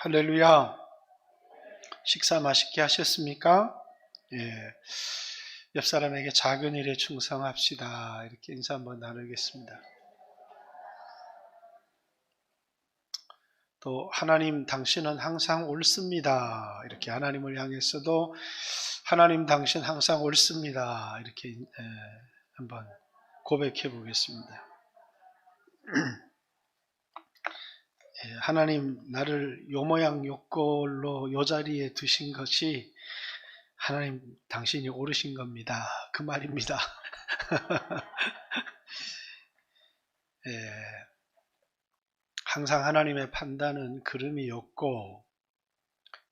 할렐루야. 식사 맛있게 하셨습니까? 예. 옆 사람에게 작은 일에 충성합시다. 이렇게 인사 한번 나누겠습니다. 또 하나님 당신은 항상 옳습니다. 이렇게 하나님을 향해서도 하나님 당신 항상 옳습니다. 이렇게 한번 고백해 보겠습니다. 하나님 나를 요 모양 요 꼴로 요 자리에 두신 것이 하나님 당신이 옳으신 겁니다. 그 말입니다. 항상 하나님의 판단은 그름이 없고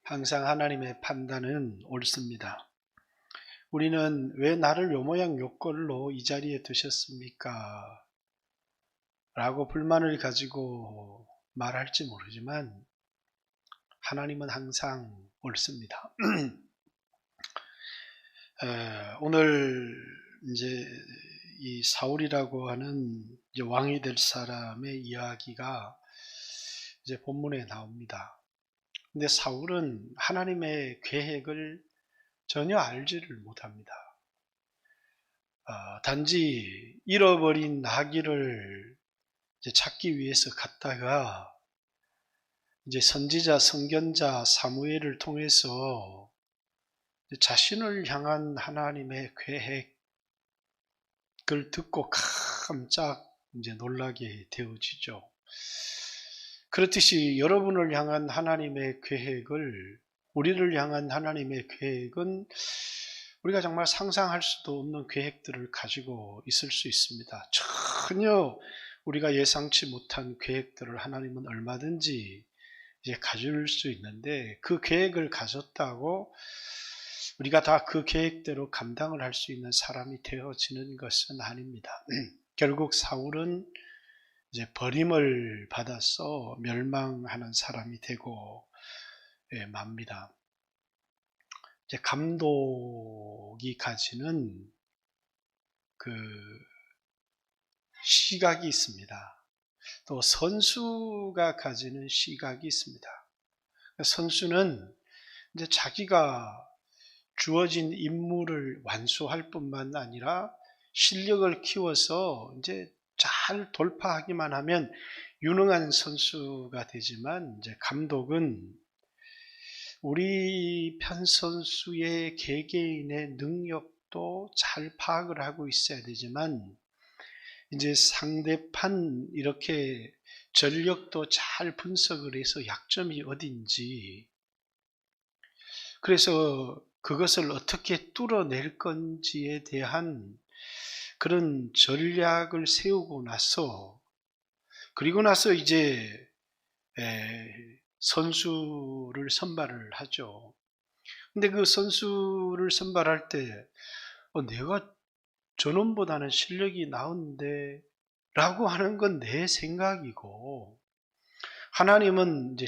항상 하나님의 판단은 옳습니다. 우리는 왜 나를 요 모양 요 꼴로 이 자리에 두셨습니까? 라고 불만을 가지고 말할지 모르지만 하나님은 항상 옳습니다. 오늘 이제 이 사울이라고 하는 이제 왕이 될 사람의 이야기가 이제 본문에 나옵니다. 근데 사울은 하나님의 계획을 전혀 알지를 못합니다. 단지 잃어버린 나귀를 이제 찾기 위해서 갔다가 이제 선지자, 선견자 사무엘을 통해서 자신을 향한 하나님의 계획을 듣고 깜짝 이제 놀라게 되어지죠. 그렇듯이 여러분을 향한 하나님의 계획을, 우리를 향한 하나님의 계획은 우리가 정말 상상할 수도 없는 계획들을 가지고 있을 수 있습니다. 전혀 우리가 예상치 못한 계획들을 하나님은 얼마든지 이제 가질 수 있는데 그 계획을 가졌다고 우리가 다 그 계획대로 감당을 할 수 있는 사람이 되어지는 것은 아닙니다. 결국 사울은 이제 버림을 받아서 멸망하는 사람이 되고 맙니다. 이제 감독이 가지는 그 시각이 있습니다. 또 선수가 가지는 시각이 있습니다. 선수는 이제 자기가 주어진 임무를 완수할 뿐만 아니라 실력을 키워서 이제 잘 돌파하기만 하면 유능한 선수가 되지만 이제 감독은 우리 편 선수의 개개인의 능력도 잘 파악을 하고 있어야 되지만 이제 상대판 이렇게 전력도 잘 분석을 해서 약점이 어딘지, 그래서 그것을 어떻게 뚫어낼 건지에 대한 그런 전략을 세우고 나서, 그리고 나서 이제 선수를 선발을 하죠. 근데 그 선수를 선발할 때 내가 저놈보다는 실력이 나은데 라고 하는 건 내 생각이고, 하나님은 이제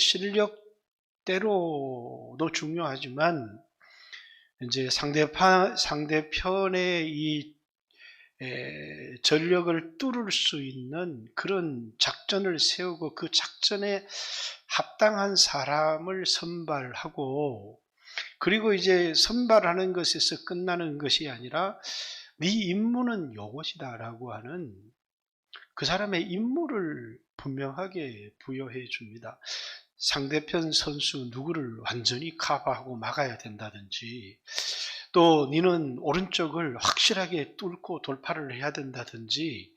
실력대로도 중요하지만 이제 상대편의 이 전력을 뚫을 수 있는 그런 작전을 세우고 그 작전에 합당한 사람을 선발하고, 그리고 이제 선발하는 것에서 끝나는 것이 아니라 네 임무는 요것이다 라고 하는 그 사람의 임무를 분명하게 부여해 줍니다. 상대편 선수 누구를 완전히 커버하고 막아야 된다든지, 또 너는 오른쪽을 확실하게 뚫고 돌파를 해야 된다든지,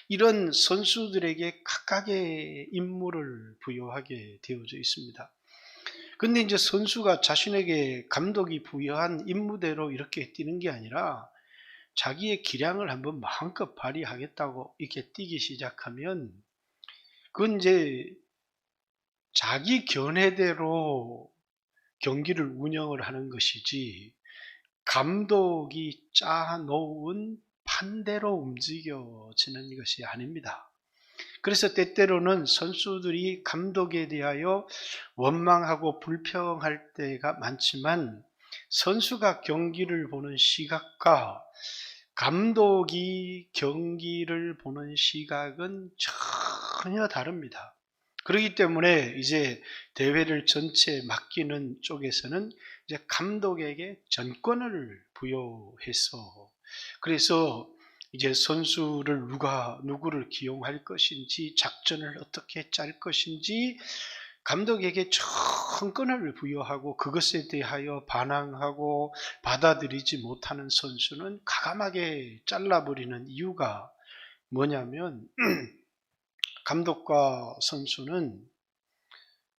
이런 선수들에게 각각의 임무를 부여하게 되어져 있습니다. 근데 이제 선수가 자신에게 감독이 부여한 임무대로 이렇게 뛰는 게 아니라 자기의 기량을 한번 마음껏 발휘하겠다고 이렇게 뛰기 시작하면 그건 이제 자기 견해대로 경기를 운영을 하는 것이지 감독이 짜놓은 판대로 움직여지는 것이 아닙니다. 그래서 때때로는 선수들이 감독에 대하여 원망하고 불평할 때가 많지만 선수가 경기를 보는 시각과 감독이 경기를 보는 시각은 전혀 다릅니다. 그렇기 때문에 이제 대회를 전체 맡기는 쪽에서는 이제 감독에게 전권을 부여해서, 그래서 이제 선수를 누구를 기용할 것인지, 작전을 어떻게 짤 것인지 감독에게 전권을 부여하고, 그것에 대하여 반항하고 받아들이지 못하는 선수는 가감하게 잘라버리는 이유가 뭐냐면 감독과 선수는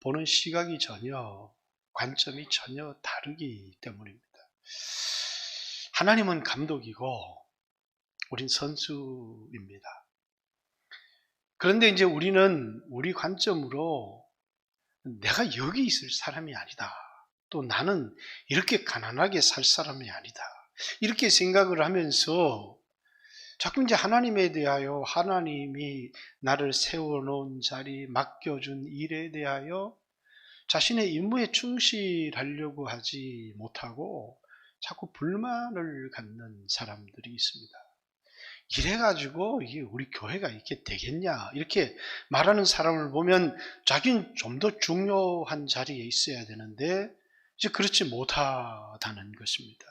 보는 시각이 관점이 전혀 다르기 때문입니다. 하나님은 감독이고 우린 선수입니다. 그런데 이제 우리는 우리 관점으로 내가 여기 있을 사람이 아니다, 또 나는 이렇게 가난하게 살 사람이 아니다, 이렇게 생각을 하면서 자꾸 이제 하나님에 대하여, 하나님이 나를 세워놓은 자리, 맡겨준 일에 대하여 자신의 임무에 충실하려고 하지 못하고 자꾸 불만을 갖는 사람들이 있습니다. 이래가지고 이게 우리 교회가 이렇게 되겠냐, 이렇게 말하는 사람을 보면 자기는 좀 더 중요한 자리에 있어야 되는데 이제 그렇지 못하다는 것입니다.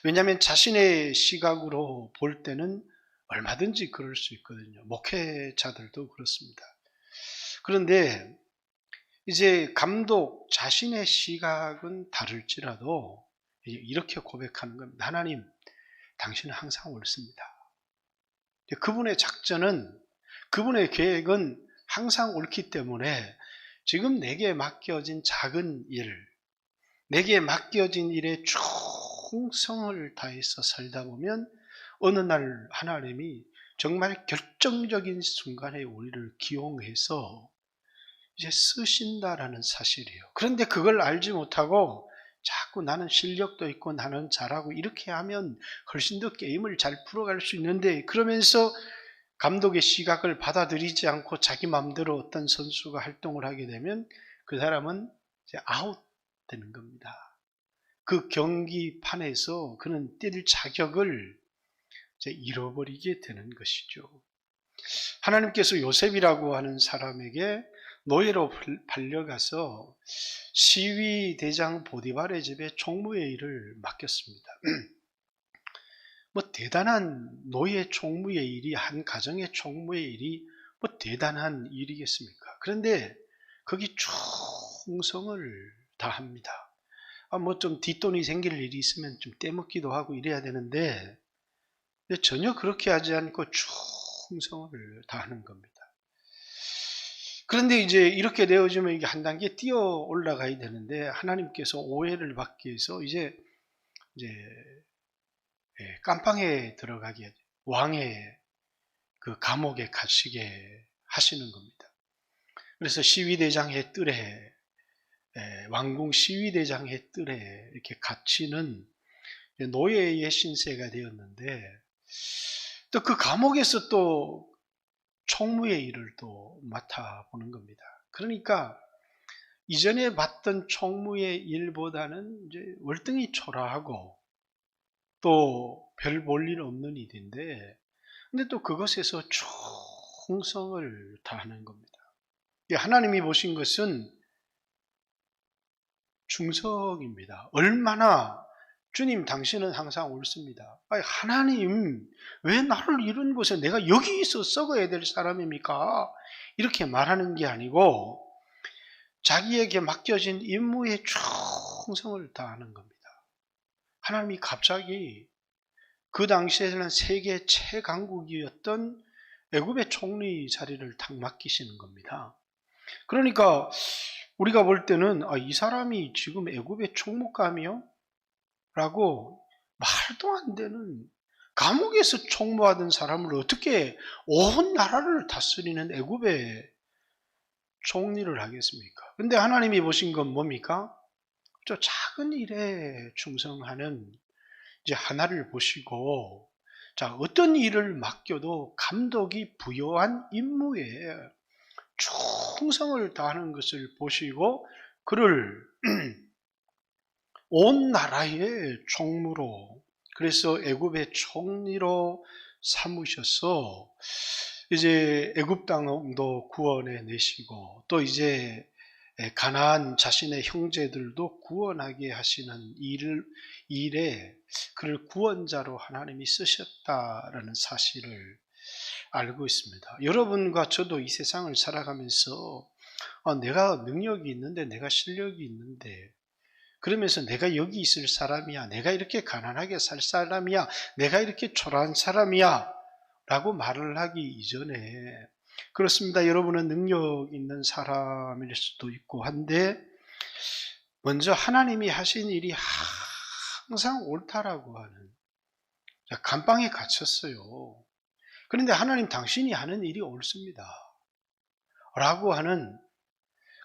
왜냐하면 자신의 시각으로 볼 때는 얼마든지 그럴 수 있거든요. 목회자들도 그렇습니다. 그런데 이제 감독 자신의 시각은 다를지라도 이렇게 고백하는 겁니다. 하나님, 당신은 항상 옳습니다. 그분의 작전은, 그분의 계획은 항상 옳기 때문에 지금 내게 맡겨진 작은 일, 내게 맡겨진 일에 충성을 다해서 살다 보면 어느 날 하나님이 정말 결정적인 순간에 우리를 기용해서 이제 쓰신다라는 사실이에요. 그런데 그걸 알지 못하고 자꾸 나는 실력도 있고 나는 잘하고 이렇게 하면 훨씬 더 게임을 잘 풀어갈 수 있는데, 그러면서 감독의 시각을 받아들이지 않고 자기 마음대로 어떤 선수가 활동을 하게 되면 그 사람은 이제 아웃되는 겁니다. 그 경기판에서 그는 뛸 자격을 이제 잃어버리게 되는 것이죠. 하나님께서 요셉이라고 하는 사람에게 노예로 팔려가서 시위대장 보디발의 집에 총무의 일을 맡겼습니다. 뭐 대단한 노예 총무의 일이, 한 가정의 총무의 일이 뭐 대단한 일이겠습니까? 그런데 거기 충성을 다합니다. 뭐 좀 뒷돈이 생길 일이 있으면 좀 떼먹기도 하고 이래야 되는데 전혀 그렇게 하지 않고 충성을 다하는 겁니다. 그런데 이제 이렇게 되어지면 이게 한 단계 뛰어 올라가야 되는데 하나님께서 오해를 받기 위해서 이제 깜빵에 들어가게, 왕의 그 감옥에 갇히게 하시는 겁니다. 그래서 시위대장의 뜰에, 왕궁 시위대장의 뜰에 이렇게 갇히는 노예의 신세가 되었는데, 또 그 감옥에서 또 총무의 일을 또 맡아보는 겁니다. 그러니까 이전에 봤던 총무의 일보다는 이제 월등히 초라하고 또 별 볼 일 없는 일인데, 근데 또 그것에서 충성을 다하는 겁니다. 하나님이 보신 것은 충성입니다. 얼마나 주님 당신은 항상 옳습니다. 아니, 하나님 왜 나를 이런 곳에, 내가 여기 있어 썩어야 될 사람입니까? 이렇게 말하는 게 아니고 자기에게 맡겨진 임무에 충성을 다하는 겁니다. 하나님이 갑자기 그 당시에는 세계 최강국이었던 애굽의 총리 자리를 탁 맡기시는 겁니다. 그러니까 우리가 볼 때는 이 사람이 지금 애굽의 총무감이요? 라고 말도 안 되는, 감옥에서 총무하던 사람을 어떻게 온 나라를 다스리는 애굽의 총리를 하겠습니까? 근데 하나님이 보신 건 뭡니까? 저 작은 일에 충성하는 이제 하나를 보시고, 자, 어떤 일을 맡겨도 감독이 부여한 임무에 충성을 다하는 것을 보시고 그를 온 나라의 총무로, 그래서 애굽의 총리로 삼으셔서 이제 애굽 땅도 구원해 내시고 또 이제 가나안 자신의 형제들도 구원하게 하시는 일에 그를 구원자로 하나님이 쓰셨다라는 사실을 알고 있습니다. 여러분과 저도 이 세상을 살아가면서 내가 능력이 있는데, 내가 실력이 있는데, 그러면서 내가 여기 있을 사람이야, 내가 이렇게 가난하게 살 사람이야, 내가 이렇게 초라한 사람이야 라고 말을 하기 이전에, 그렇습니다, 여러분은 능력 있는 사람일 수도 있고 한데 먼저 하나님이 하신 일이 항상 옳다라고 하는, 감방에 갇혔어요. 그런데 하나님, 당신이 하는 일이 옳습니다 라고 하는,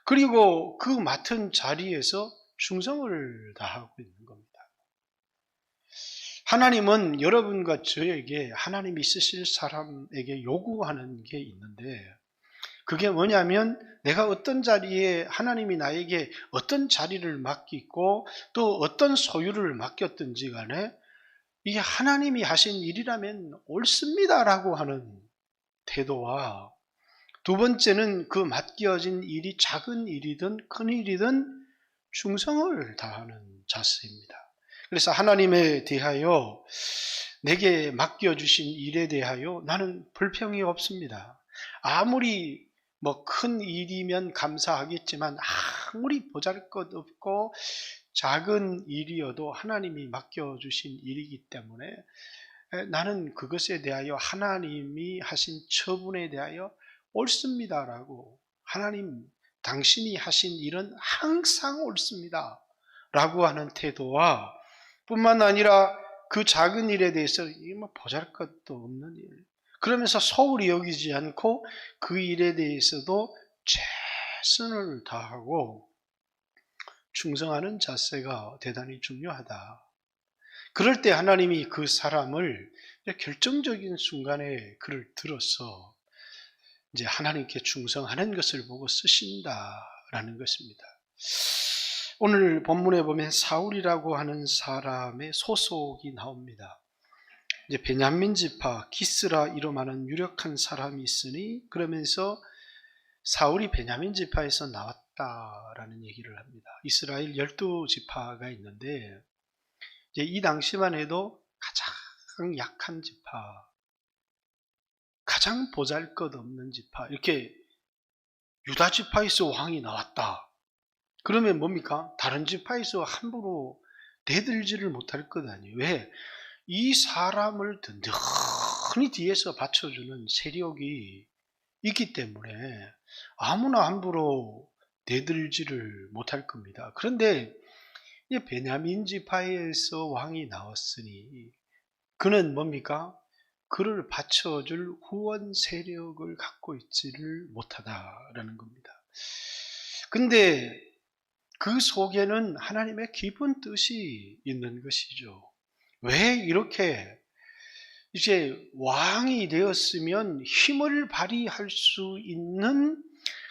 그리고 그 맡은 자리에서 충성을 다하고 있는 겁니다. 하나님은 여러분과 저에게, 하나님이 쓰실 사람에게 요구하는 게 있는데, 그게 뭐냐면 내가 어떤 자리에, 하나님이 나에게 어떤 자리를 맡기고 또 어떤 소유를 맡겼든지 간에 이게 하나님이 하신 일이라면 옳습니다라고 하는 태도와, 두 번째는 그 맡겨진 일이 작은 일이든 큰 일이든 충성을 다하는 자세입니다. 그래서 하나님에 대하여, 내게 맡겨주신 일에 대하여 나는 불평이 없습니다. 아무리 큰 일이면 감사하겠지만 아무리 보잘것없고 작은 일이어도 하나님이 맡겨주신 일이기 때문에 나는 그것에 대하여, 하나님이 하신 처분에 대하여 옳습니다라고, 하나님 당신이 하신 일은 항상 옳습니다 라고 하는 태도와, 뿐만 아니라 그 작은 일에 대해서 보잘것도 없는 일, 그러면서 소홀히 여기지 않고 그 일에 대해서도 최선을 다하고 충성하는 자세가 대단히 중요하다. 그럴 때 하나님이 그 사람을 결정적인 순간에 그를 들어서 이제 하나님께 충성하는 것을 보고 쓰신다라는 것입니다. 오늘 본문에 보면 사울이라고 하는 사람의 소속이 나옵니다. 이제 베냐민 지파 기스라 이름하는 유력한 사람이 있으니, 그러면서 사울이 베냐민 지파에서 나왔다라는 얘기를 합니다. 이스라엘 12지파가 있는데 이제 이 당시만 해도 가장 약한 지파, 가장 보잘것없는 지파, 이렇게 유다 지파에서 왕이 나왔다. 그러면 뭡니까? 다른 지파에서 함부로 대들지를 못할 것 아니에요. 왜? 이 사람을 든든히 뒤에서 받쳐주는 세력이 있기 때문에 아무나 함부로 대들지를 못할 겁니다. 그런데 베냐민 지파에서 왕이 나왔으니 그는 뭡니까? 그를 받쳐줄 후원 세력을 갖고 있지를 못하다라는 겁니다. 근데 그 속에는 하나님의 깊은 뜻이 있는 것이죠. 왜 이렇게 이제 왕이 되었으면 힘을 발휘할 수 있는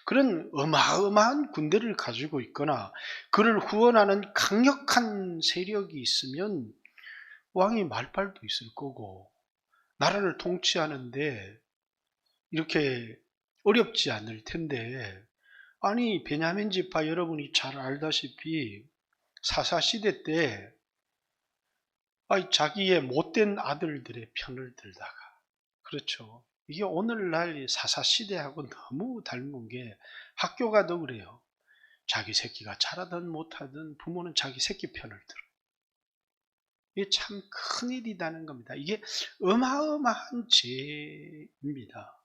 그런 어마어마한 군대를 가지고 있거나 그를 후원하는 강력한 세력이 있으면 왕이 말빨도 있을 거고 나라를 통치하는데 이렇게 어렵지 않을 텐데, 아니 베냐민 지파 여러분이 잘 알다시피 사사시대 때 자기의 못된 아들들의 편을 들다가, 그렇죠, 이게 오늘날 사사시대하고 너무 닮은 게 학교 가도 그래요. 자기 새끼가 잘하든 못하든 부모는 자기 새끼 편을 들어요. 이게 참 큰일이라는 겁니다. 이게 어마어마한 죄입니다.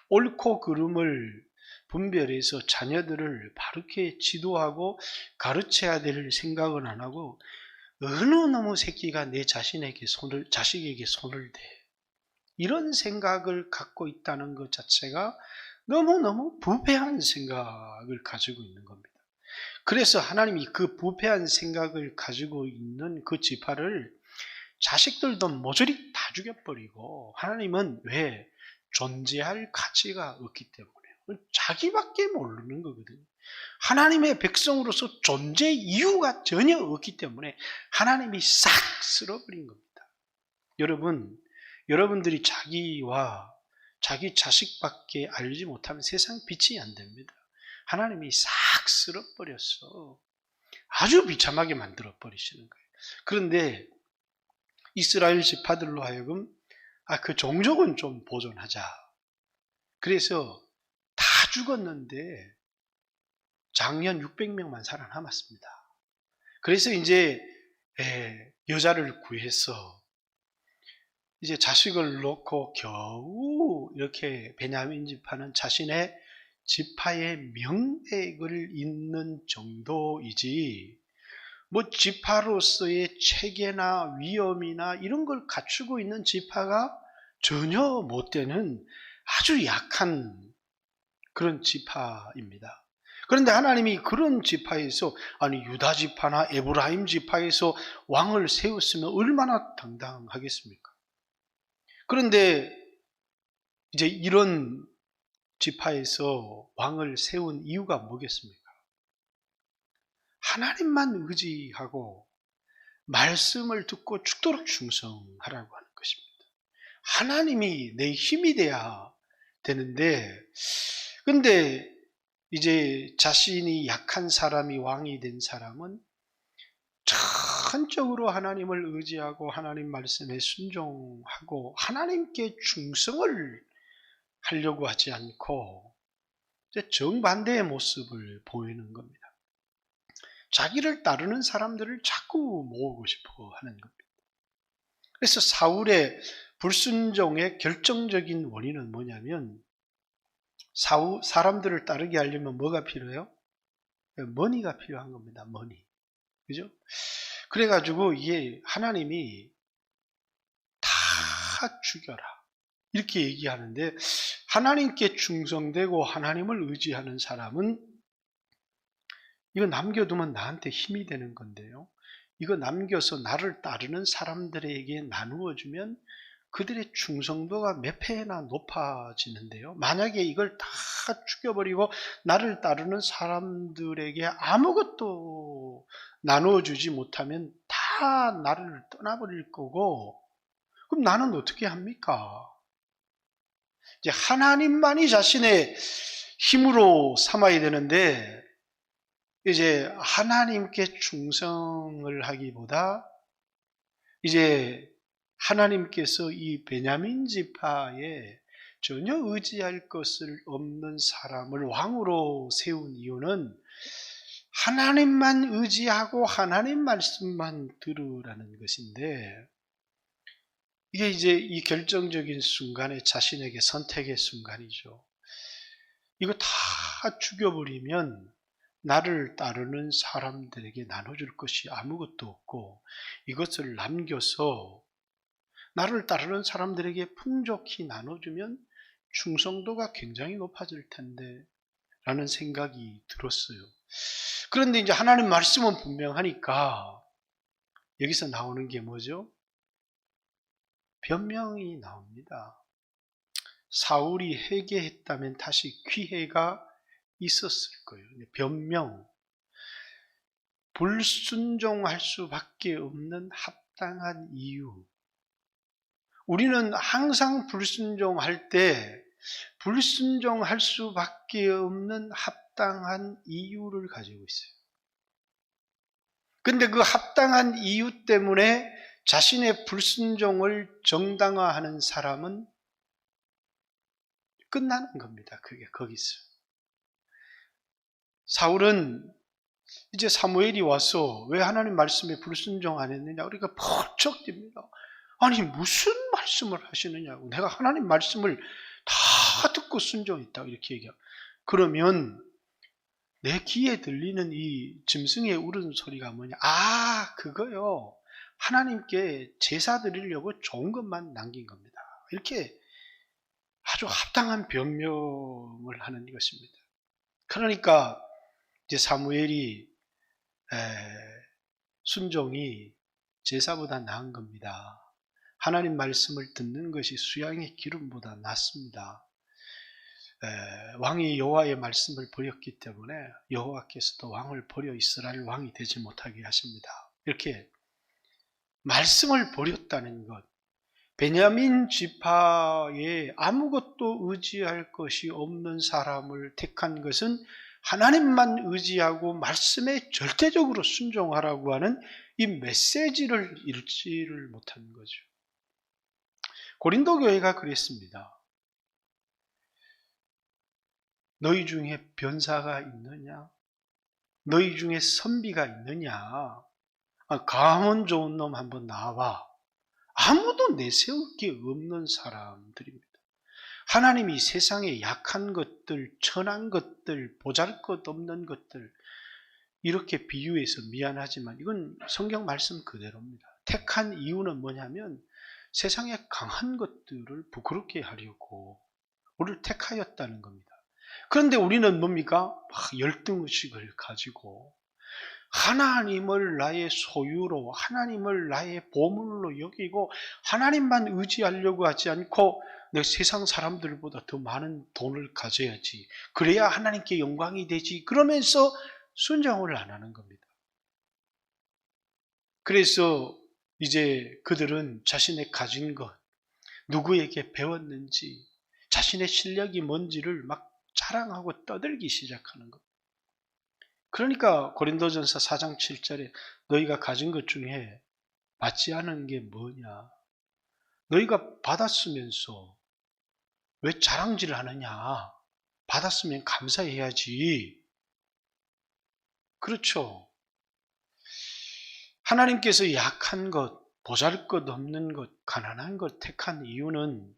옳고 그름을 분별해서 자녀들을 바르게 지도하고 가르쳐야 될 생각은 안 하고 어느 놈의 새끼가 내 자식에게 손을 대, 이런 생각을 갖고 있다는 것 자체가 너무너무 부패한 생각을 가지고 있는 겁니다. 그래서 하나님이 그 부패한 생각을 가지고 있는 그 지파를 자식들도 모조리 다 죽여버리고, 하나님은 왜? 존재할 가치가 없기 때문에, 자기밖에 모르는 거거든요. 하나님의 백성으로서 존재 이유가 전혀 없기 때문에 하나님이 싹 쓸어버린 겁니다. 여러분들이 자기와 자기 자식밖에 알지 못하면 세상 빛이 안 됩니다. 하나님이 싹 쓸어버렸어. 아주 비참하게 만들어 버리시는 거예요. 그런데 이스라엘 지파들로 하여금 그 종족은 좀 보존하자. 그래서 다 죽었는데 작년 600명만 살아남았습니다. 그래서 이제 여자를 구해서 이제 자식을 놓고 겨우 이렇게 베냐민 지파는 자신의 지파의 명예를 잇는 정도이지, 뭐 지파로서의 체계나 위엄이나 이런 걸 갖추고 있는 지파가 전혀 못 되는 아주 약한 그런 지파입니다. 그런데 하나님이 그런 지파에서, 아니 유다 지파나 에브라임 지파에서 왕을 세웠으면 얼마나 당당하겠습니까? 그런데 이제 이런 지파에서 왕을 세운 이유가 뭐겠습니까? 하나님만 의지하고 말씀을 듣고 죽도록 충성하라고 하는 것입니다. 하나님이 내 힘이 돼야 되는데, 근데 이제 자신이 약한 사람이 왕이 된 사람은 전적으로 하나님을 의지하고 하나님 말씀에 순종하고 하나님께 충성을 하려고 하지 않고 정반대의 모습을 보이는 겁니다. 자기를 따르는 사람들을 자꾸 모으고 싶어 하는 겁니다. 그래서 사울의 불순종의 결정적인 원인은 뭐냐면, 사람들을 따르게 하려면 뭐가 필요해요? 머니가 필요한 겁니다. 머니. 그죠? 그래가지고 이게 하나님이 다 죽여라 이렇게 얘기하는데, 하나님께 충성되고 하나님을 의지하는 사람은 이거 남겨두면 나한테 힘이 되는 건데요, 이거 남겨서 나를 따르는 사람들에게 나누어주면 그들의 충성도가 몇 배나 높아지는데요, 만약에 이걸 다 죽여버리고 나를 따르는 사람들에게 아무것도 나누어주지 못하면 다 나를 떠나버릴 거고, 그럼 나는 어떻게 합니까? 이제 하나님만이 자신의 힘으로 삼아야 되는데, 이제 하나님께 충성을 하기보다 이제 하나님께서 이 베냐민 지파에 전혀 의지할 것을 없는 사람을 왕으로 세운 이유는 하나님만 의지하고 하나님 말씀만 들으라는 것인데, 이게 이제 이 결정적인 순간에 자신에게 선택의 순간이죠. 이거 다 죽여버리면 나를 따르는 사람들에게 나눠줄 것이 아무것도 없고, 이것을 남겨서 나를 따르는 사람들에게 풍족히 나눠주면 충성도가 굉장히 높아질 텐데 라는 생각이 들었어요. 그런데 이제 하나님 말씀은 분명하니까 여기서 나오는 게 뭐죠? 변명이 나옵니다. 사울이 회개했다면 다시 기회가 있었을 거예요. 변명, 불순종할 수밖에 없는 합당한 이유. 우리는 항상 불순종할 때 불순종할 수밖에 없는 합당한 이유를 가지고 있어요. 근데 그 합당한 이유 때문에 자신의 불순종을 정당화하는 사람은 끝나는 겁니다. 그게 거기서. 사울은 이제 사무엘이 와서 왜 하나님 말씀에 불순종 안 했느냐, 우리가 펄쩍 뜁니다. 아니 무슨 말씀을 하시느냐고, 내가 하나님 말씀을 다 듣고 순종했다고 이렇게 얘기하고, 그러면 내 귀에 들리는 이 짐승의 울음소리가 뭐냐, 그거요, 하나님께 제사 드리려고 좋은 것만 남긴 겁니다. 이렇게 아주 합당한 변명을 하는 것입니다. 그러니까 이제 사무엘이 순종이 제사보다 나은 겁니다. 하나님 말씀을 듣는 것이 수양의 기름보다 낫습니다. 왕이 여호와의 말씀을 버렸기 때문에 여호와께서도 왕을 버려 이스라엘 왕이 되지 못하게 하십니다. 이렇게 말씀을 버렸다는 것, 베냐민 지파에 아무것도 의지할 것이 없는 사람을 택한 것은 하나님만 의지하고 말씀에 절대적으로 순종하라고 하는 이 메시지를 읽지를 못한 거죠. 고린도 교회가 그랬습니다. 너희 중에 변사가 있느냐? 너희 중에 선비가 있느냐? 가문 좋은 놈 한번 나와봐. 아무도 내세울 게 없는 사람들입니다. 하나님이 세상에 약한 것들, 천한 것들, 보잘것없는 것들 이렇게 비유해서 미안하지만 이건 성경 말씀 그대로입니다. 택한 이유는 뭐냐면 세상에 강한 것들을 부끄럽게 하려고 우리를 택하였다는 겁니다. 그런데 우리는 뭡니까? 열등의식을 가지고 하나님을 나의 소유로, 하나님을 나의 보물로 여기고 하나님만 의지하려고 하지 않고 내 세상 사람들보다 더 많은 돈을 가져야지, 그래야 하나님께 영광이 되지, 그러면서 순종을 안 하는 겁니다. 그래서 이제 그들은 자신의 가진 것, 누구에게 배웠는지, 자신의 실력이 뭔지를 막 자랑하고 떠들기 시작하는 것. 그러니까 고린도전서 4장 7절에 너희가 가진 것 중에 받지 않은 게 뭐냐? 너희가 받았으면서 왜 자랑질을 하느냐? 받았으면 감사해야지. 그렇죠. 하나님께서 약한 것, 보잘것없는 것, 가난한 것 택한 이유는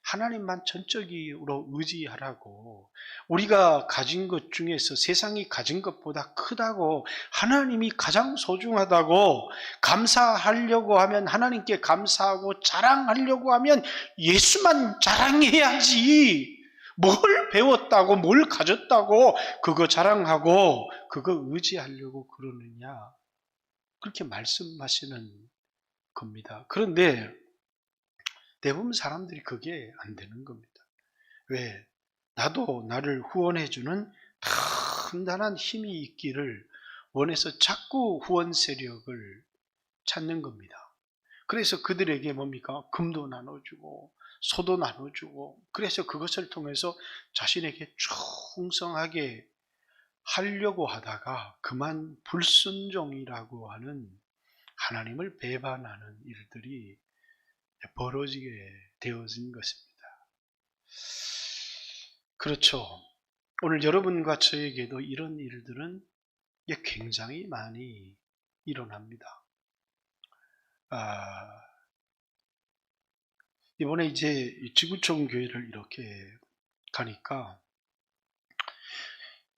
하나님만 전적으로 의지하라고, 우리가 가진 것 중에서 세상이 가진 것보다 크다고, 하나님이 가장 소중하다고 감사하려고 하면 하나님께 감사하고, 자랑하려고 하면 예수만 자랑해야지. 뭘 배웠다고, 뭘 가졌다고 그거 자랑하고 그거 의지하려고 그러느냐, 그렇게 말씀하시는 겁니다. 그런데 대부분 사람들이 그게 안 되는 겁니다. 왜? 나도 나를 후원해주는 단단한 힘이 있기를 원해서 자꾸 후원 세력을 찾는 겁니다. 그래서 그들에게 뭡니까? 금도 나눠주고 소도 나눠주고, 그래서 그것을 통해서 자신에게 충성하게 하려고 하다가 그만 불순종이라고 하는, 하나님을 배반하는 일들이 벌어지게 되어진 것입니다. 그렇죠. 오늘 여러분과 저에게도 이런 일들은 굉장히 많이 일어납니다. 이번에 이제 지구촌 교회를 이렇게 가니까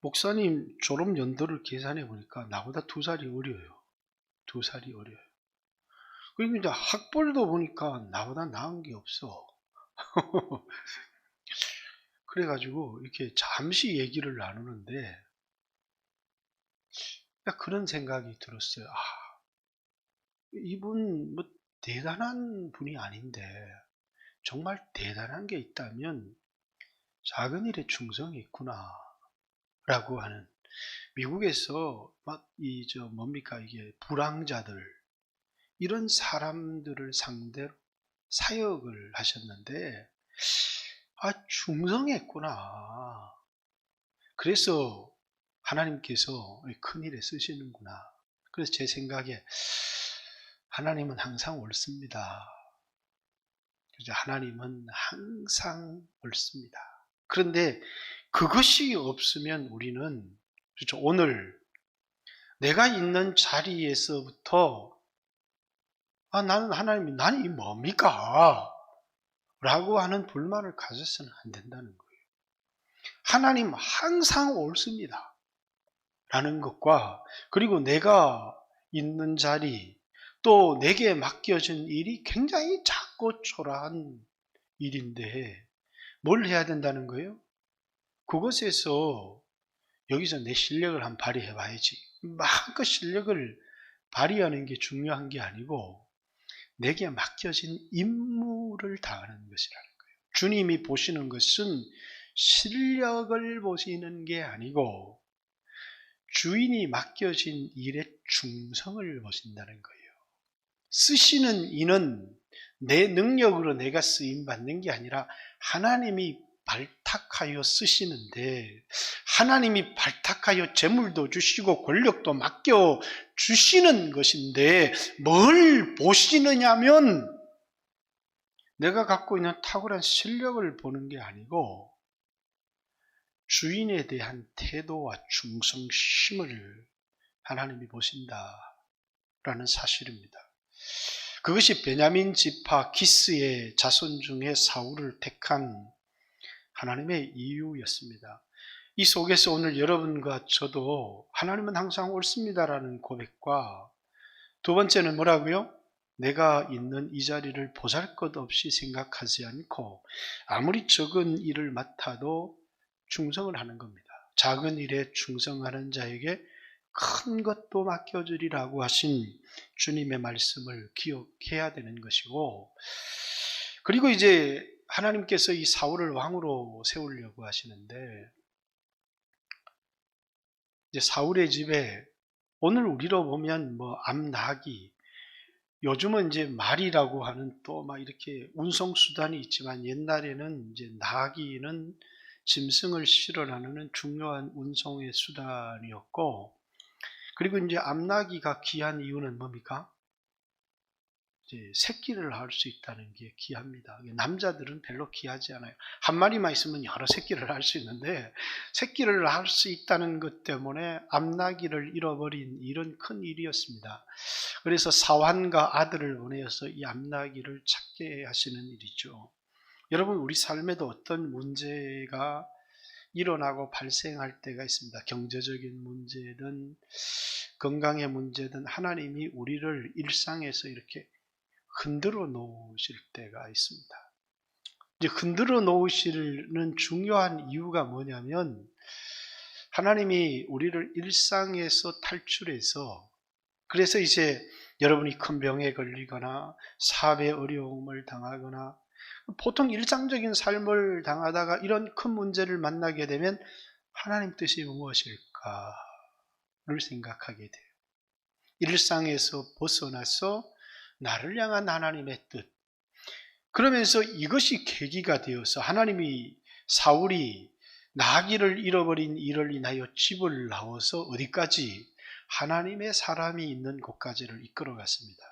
목사님 졸업 연도를 계산해 보니까 나보다 2살이 어려요. 2살이 어려요. 그리고 이제 학벌도 보니까 나보다 나은 게 없어. 그래가지고 이렇게 잠시 얘기를 나누는데 그런 생각이 들었어요. 이분 뭐 대단한 분이 아닌데 정말 대단한 게 있다면 작은 일에 충성이 있구나 라고 하는, 미국에서 막 뭡니까 이게 불황자들, 이런 사람들을 상대로 사역을 하셨는데 충성했구나. 그래서 하나님께서 큰 일에 쓰시는구나. 그래서 제 생각에 하나님은 항상 옳습니다. 하나님은 항상 옳습니다. 그런데 그것이 없으면 우리는, 그렇죠, 오늘 내가 있는 자리에서부터 나는 하나님이, 나는 이 뭡니까? 라고 하는 불만을 가져서는 안 된다는 거예요. 하나님 항상 옳습니다 라는 것과, 그리고 내가 있는 자리, 또 내게 맡겨진 일이 굉장히 작고 초라한 일인데 뭘 해야 된다는 거예요? 그것에서 여기서 내 실력을 한번 발휘해 봐야지, 마음껏 실력을 발휘하는 게 중요한 게 아니고 내게 맡겨진 임무를 다하는 것이라는 거예요. 주님이 보시는 것은 실력을 보시는 게 아니고 주인이 맡겨진 일에 충성을 보신다는 거예요. 쓰시는 이는 내 능력으로 내가 쓰임 받는 게 아니라 하나님이 발탁하여 쓰시는데, 하나님이 발탁하여 재물도 주시고 권력도 맡겨 주시는 것인데 뭘 보시느냐면 내가 갖고 있는 탁월한 실력을 보는 게 아니고 주인에 대한 태도와 충성심을 하나님이 보신다라는 사실입니다. 그것이 베냐민 지파 기스의 자손 중에 사울을 택한 하나님의 이유였습니다. 이 속에서 오늘 여러분과 저도 하나님은 항상 옳습니다라는 고백과, 두 번째는 뭐라고요? 내가 있는 이 자리를 보잘것없이 생각하지 않고 아무리 적은 일을 맡아도 충성을 하는 겁니다. 작은 일에 충성하는 자에게 큰 것도 맡겨주리라고 하신 주님의 말씀을 기억해야 되는 것이고, 그리고 이제 하나님께서 이 사울을 왕으로 세우려고 하시는데, 이제 사울의 집에 오늘 우리로 보면 암나기, 요즘은 이제 말이라고 하는 또 막 이렇게 운송수단이 있지만 옛날에는 이제 나귀는 짐승을 실어 나르는 중요한 운송의 수단이었고, 그리고 이제 암나귀가 귀한 이유는 뭡니까? 이제 새끼를 낳을 수 있다는 게 귀합니다. 남자들은 별로 귀하지 않아요. 한 마리만 있으면 여러 새끼를 낳을 수 있는데 새끼를 낳을 수 있다는 것 때문에 암나귀를 잃어버린 이런 큰 일이었습니다. 그래서 사환과 아들을 보내어서 이 암나귀를 찾게 하시는 일이죠. 여러분, 우리 삶에도 어떤 문제가 일어나고 발생할 때가 있습니다. 경제적인 문제든 건강의 문제든 하나님이 우리를 일상에서 이렇게 흔들어 놓으실 때가 있습니다. 이제 흔들어 놓으시는 중요한 이유가 뭐냐면, 하나님이 우리를 일상에서 탈출해서, 그래서 이제 여러분이 큰 병에 걸리거나 사업의 어려움을 당하거나 보통 일상적인 삶을 당하다가 이런 큰 문제를 만나게 되면 하나님 뜻이 무엇일까를 생각하게 돼요. 일상에서 벗어나서 나를 향한 하나님의 뜻. 그러면서 이것이 계기가 되어서 하나님이 사울이 나귀를 잃어버린 일을 인하여 집을 나와서 어디까지? 하나님의 사람이 있는 곳까지를 이끌어갔습니다.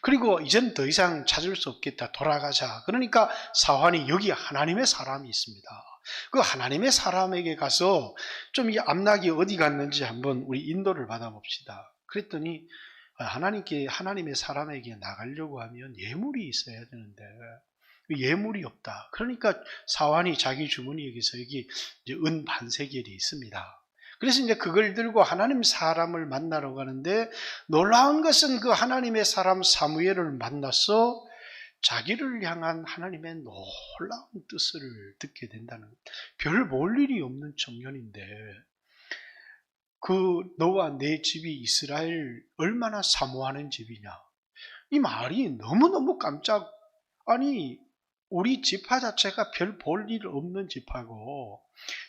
그리고 이젠 더 이상 찾을 수 없겠다, 돌아가자. 그러니까 사환이 여기 하나님의 사람이 있습니다. 그 하나님의 사람에게 가서 좀 이 암나귀 어디 갔는지 한번 우리 인도를 받아봅시다. 그랬더니 하나님께, 하나님의 사람에게 나가려고 하면 예물이 있어야 되는데 예물이 없다. 그러니까 사환이 자기 주머니에게서 여기 이제 은 반세겔이 있습니다. 그래서 이제 그걸 들고 하나님 사람을 만나러 가는데, 놀라운 것은 그 하나님의 사람 사무엘을 만나서 자기를 향한 하나님의 놀라운 뜻을 듣게 된다는, 별 볼 일이 없는 청년인데 그 너와 내 집이 이스라엘 얼마나 사모하는 집이냐, 이 말이 너무너무 깜짝, 아니 우리 지파 자체가 별 볼 일 없는 지파고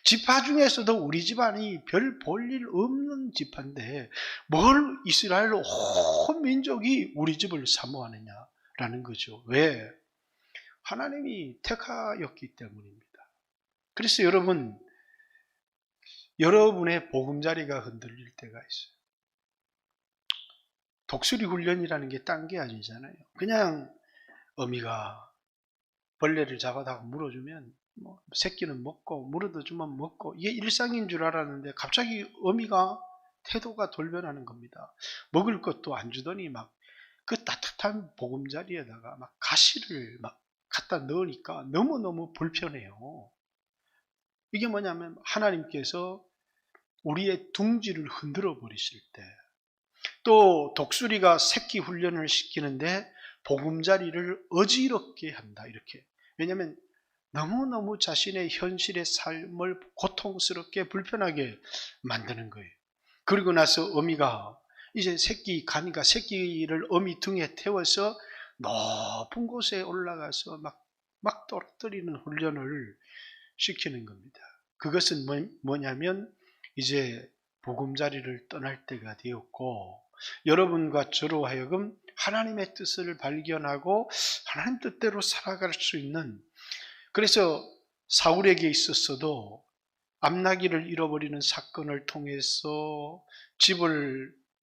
지파 중에서도 우리 집안이 별 볼 일 없는 지파인데 뭘 이스라엘 온 민족이 우리 집을 사모하느냐라는 거죠. 왜? 하나님이 택하였기 때문입니다. 그래서 여러분, 여러분의 보금자리가 흔들릴 때가 있어요. 독수리 훈련이라는 게 딴 게 아니잖아요. 그냥 어미가 벌레를 잡아다가 물어주면 새끼는 먹고 물어도 주면 먹고, 이게 일상인 줄 알았는데 갑자기 어미가 태도가 돌변하는 겁니다. 먹을 것도 안 주더니 막 그 따뜻한 보금자리에다가 막 가시를 막 갖다 넣으니까 너무너무 불편해요. 이게 뭐냐면 하나님께서 우리의 둥지를 흔들어 버리실 때, 또 독수리가 새끼 훈련을 시키는데 보금자리를 어지럽게 한다, 이렇게. 왜냐하면 너무너무 자신의 현실의 삶을 고통스럽게 불편하게 만드는 거예요. 그리고 나서 어미가 이제 가니까 새끼를 어미 등에 태워서 높은 곳에 올라가서 막 떨어뜨리는 훈련을 시키는 겁니다. 그것은 뭐냐면 이제 보금자리를 떠날 때가 되었고, 여러분과 저로 하여금 하나님의 뜻을 발견하고 하나님 뜻대로 살아갈 수 있는, 그래서 사울에게 있었어도 암나기를 잃어버리는 사건을 통해서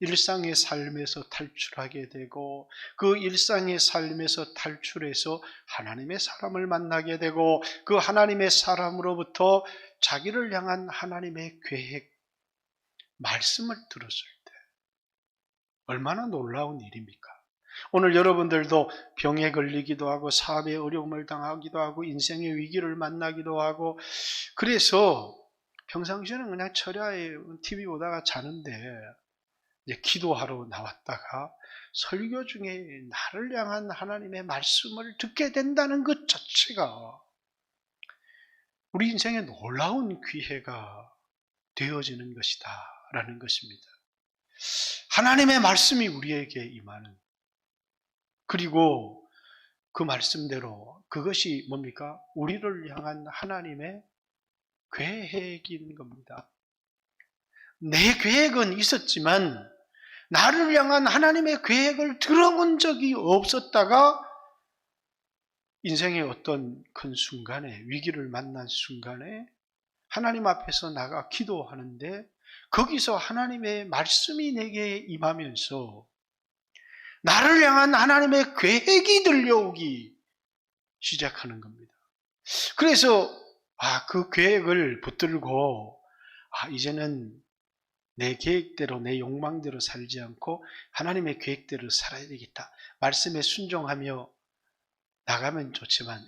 일상의 삶에서 탈출하게 되고, 그 일상의 삶에서 탈출해서 하나님의 사람을 만나게 되고, 그 하나님의 사람으로부터 자기를 향한 하나님의 계획, 말씀을 들었을 때 얼마나 놀라운 일입니까? 오늘 여러분들도 병에 걸리기도 하고 사업에 어려움을 당하기도 하고 인생의 위기를 만나기도 하고, 그래서 평상시에는 그냥 철야에 TV 보다가 자는데 이제 기도하러 나왔다가 설교 중에 나를 향한 하나님의 말씀을 듣게 된다는 것 자체가 우리 인생에 놀라운 기회가 되어지는 것이다 라는 것입니다. 하나님의 말씀이 우리에게 임하는, 그리고 그 말씀대로 그것이 뭡니까? 우리를 향한 하나님의 계획인 겁니다. 내 계획은 있었지만 나를 향한 하나님의 계획을 들어본 적이 없었다가 인생의 어떤 큰 순간에, 위기를 만난 순간에 하나님 앞에서 나가 기도하는데 거기서 하나님의 말씀이 내게 임하면서 나를 향한 하나님의 계획이 들려오기 시작하는 겁니다. 그래서 그 계획을 붙들고 이제는 내 계획대로, 내 욕망대로 살지 않고 하나님의 계획대로 살아야 되겠다. 말씀에 순종하며 나가면 좋지만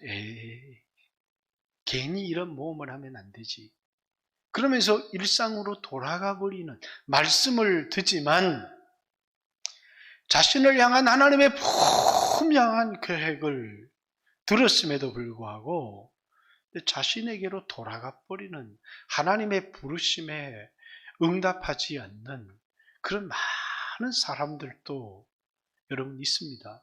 괜히 이런 모험을 하면 안 되지. 그러면서 일상으로 돌아가 버리는, 말씀을 듣지만 자신을 향한 하나님의 분명한 계획을 들었음에도 불구하고 자신에게로 돌아가 버리는, 하나님의 부르심에 응답하지 않는 그런 많은 사람들도 여러분 있습니다.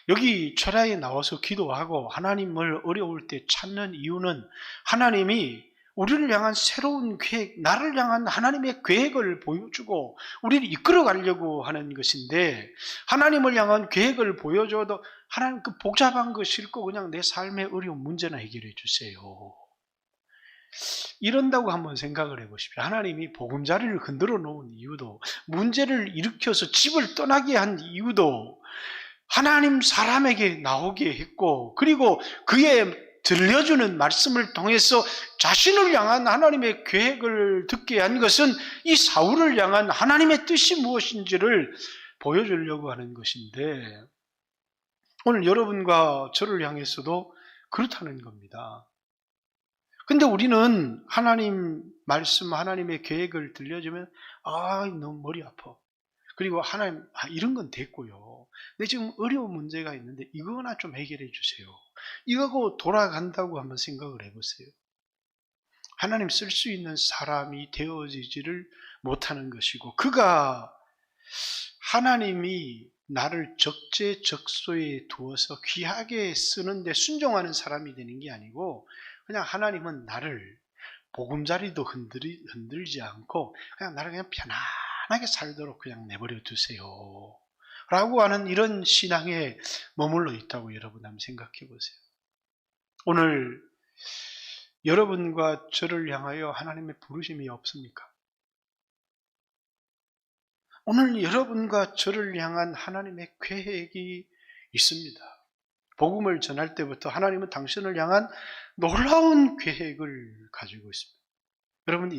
여기 철야에 나와서 기도하고 하나님을 어려울 때 찾는 이유는 하나님이 우리를 향한 새로운 계획, 나를 향한 하나님의 계획을 보여주고 우리를 이끌어 가려고 하는 것인데, 하나님을 향한 계획을 보여줘도 하나님 그 복잡한 거 싫고 그냥 내 삶의 어려운 문제나 해결해 주세요. 이런다고 한번 생각을 해보십시오. 하나님이 보금자리를 흔들어 놓은 이유도, 문제를 일으켜서 집을 떠나게 한 이유도 하나님 사람에게 나오게 했고, 그리고 그의 들려주는 말씀을 통해서 자신을 향한 하나님의 계획을 듣게 한 것은 이 사울을 향한 하나님의 뜻이 무엇인지를 보여주려고 하는 것인데, 오늘 여러분과 저를 향해서도 그렇다는 겁니다. 근데 우리는 하나님 말씀, 하나님의 계획을 들려주면 너무 머리 아파. 그리고 하나님 이런 건 됐고요. 근데 지금 어려운 문제가 있는데 이거나 좀 해결해 주세요. 이거고 돌아간다고 한번 생각을 해보세요. 하나님 쓸 수 있는 사람이 되어지지를 못하는 것이고, 그가 하나님이 나를 적재적소에 두어서 귀하게 쓰는데 순종하는 사람이 되는 게 아니고, 그냥 하나님은 나를 보금자리도 흔들지 않고 그냥 나를 그냥 편안하게 살도록 그냥 내버려 두세요 라고 하는 이런 신앙에 머물러 있다고 여러분 한번 생각해 보세요. 오늘 여러분과 저를 향하여 하나님의 부르심이 없습니까? 오늘 여러분과 저를 향한 하나님의 계획이 있습니다. 복음을 전할 때부터 하나님은 당신을 향한 놀라운 계획을 가지고 있습니다. 여러분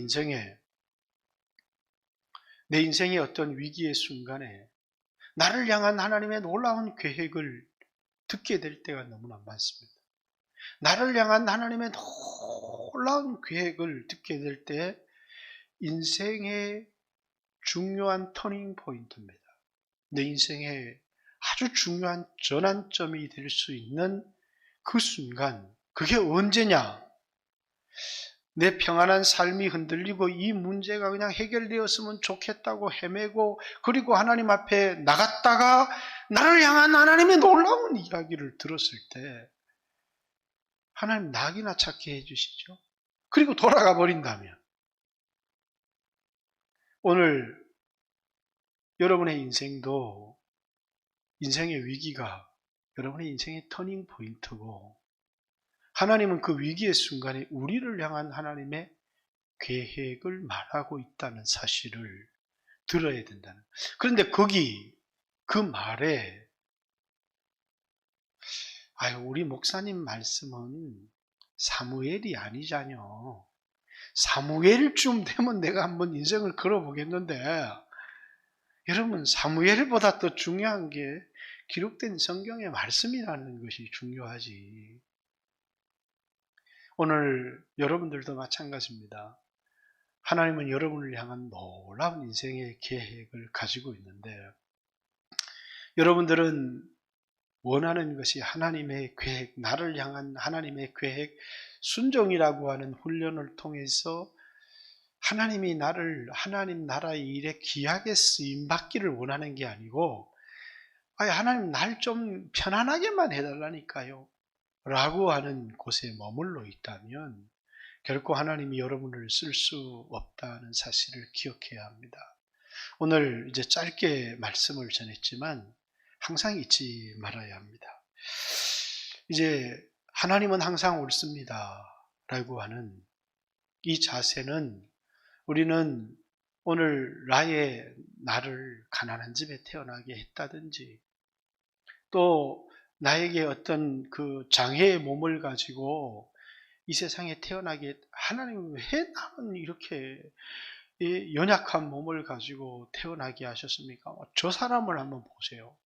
내 인생의 어떤 위기의 순간에 나를 향한 하나님의 놀라운 계획을 듣게 될 때가 너무나 많습니다. 나를 향한 하나님의 놀라운 계획을 듣게 될 때 인생의 중요한 터닝 포인트입니다. 내 인생의 아주 중요한 전환점이 될 수 있는 그 순간, 그게 언제냐? 내 평안한 삶이 흔들리고 이 문제가 그냥 해결되었으면 좋겠다고 헤매고, 그리고 하나님 앞에 나갔다가 나를 향한 하나님의 놀라운 이야기를 들었을 때 하나님 낙이나 찾게 해주시죠. 그리고 돌아가 버린다면, 오늘 여러분의 인생도 인생의 위기가 여러분의 인생의 터닝 포인트고, 하나님은 그 위기의 순간에 우리를 향한 하나님의 계획을 말하고 있다는 사실을 들어야 된다는. 그런데 그 말에 우리 목사님 말씀은 사무엘이 아니잖요. 사무엘쯤 되면 내가 한번 인생을 걸어보겠는데, 여러분, 사무엘보다 더 중요한 게 기록된 성경의 말씀이라는 것이 중요하지. 오늘 여러분들도 마찬가지입니다. 하나님은 여러분을 향한 놀라운 인생의 계획을 가지고 있는데, 여러분들은 원하는 것이 하나님의 계획, 나를 향한 하나님의 계획, 순종이라고 하는 훈련을 통해서 하나님이 하나님 나라의 일에 귀하게 쓰임받기를 원하는 게 아니고, 하나님 날 좀 편안하게만 해달라니까요 라고 하는 곳에 머물러 있다면 결코 하나님이 여러분을 쓸 수 없다는 사실을 기억해야 합니다. 오늘 이제 짧게 말씀을 전했지만 항상 잊지 말아야 합니다. 이제 하나님은 항상 옳습니다 라고 하는 이 자세는, 우리는 오늘 나를 가난한 집에 태어나게 했다든지, 또 나에게 어떤 그 장애의 몸을 가지고 이 세상에 태어나게, 하나님 왜 나는 이렇게 연약한 몸을 가지고 태어나게 하셨습니까? 저 사람을 한번 보세요.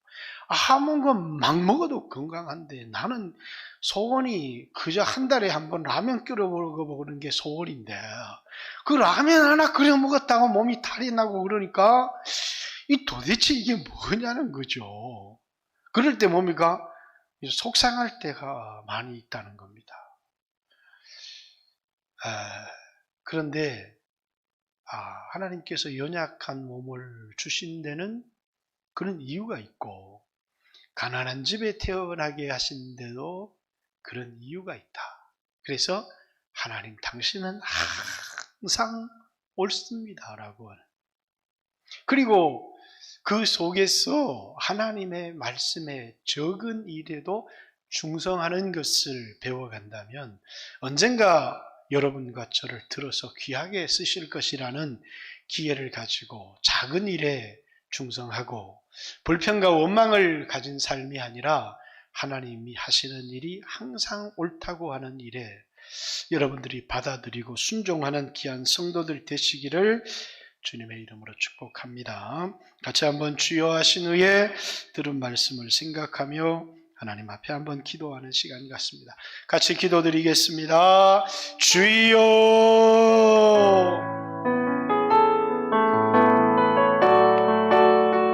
아무 것 막 먹어도 건강한데, 나는 소원이 그저 한 달에 한 번 라면 끓여 먹어보는 게 소원인데, 그 라면 하나 끓여 먹었다고 몸이 탈이 나고 그러니까 도대체 이게 뭐냐는 거죠. 그럴 때 뭡니까? 속상할 때가 많이 있다는 겁니다. 그런데 하나님께서 연약한 몸을 주신 데는 그런 이유가 있고, 가난한 집에 태어나게 하신 데도 그런 이유가 있다. 그래서 하나님 당신은 항상 옳습니다 라고 하는, 그리고 그 속에서 하나님의 말씀에 적은 일에도 충성하는 것을 배워간다면 언젠가 여러분과 저를 들어서 귀하게 쓰실 것이라는 기회를 가지고 작은 일에 충성하고 불평과 원망을 가진 삶이 아니라 하나님이 하시는 일이 항상 옳다고 하는 일에 여러분들이 받아들이고 순종하는 귀한 성도들 되시기를 주님의 이름으로 축복합니다. 같이 한번 주여 하신 후에 들은 말씀을 생각하며 하나님 앞에 한번 기도하는 시간 같습니다. 같이 기도드리겠습니다. 주여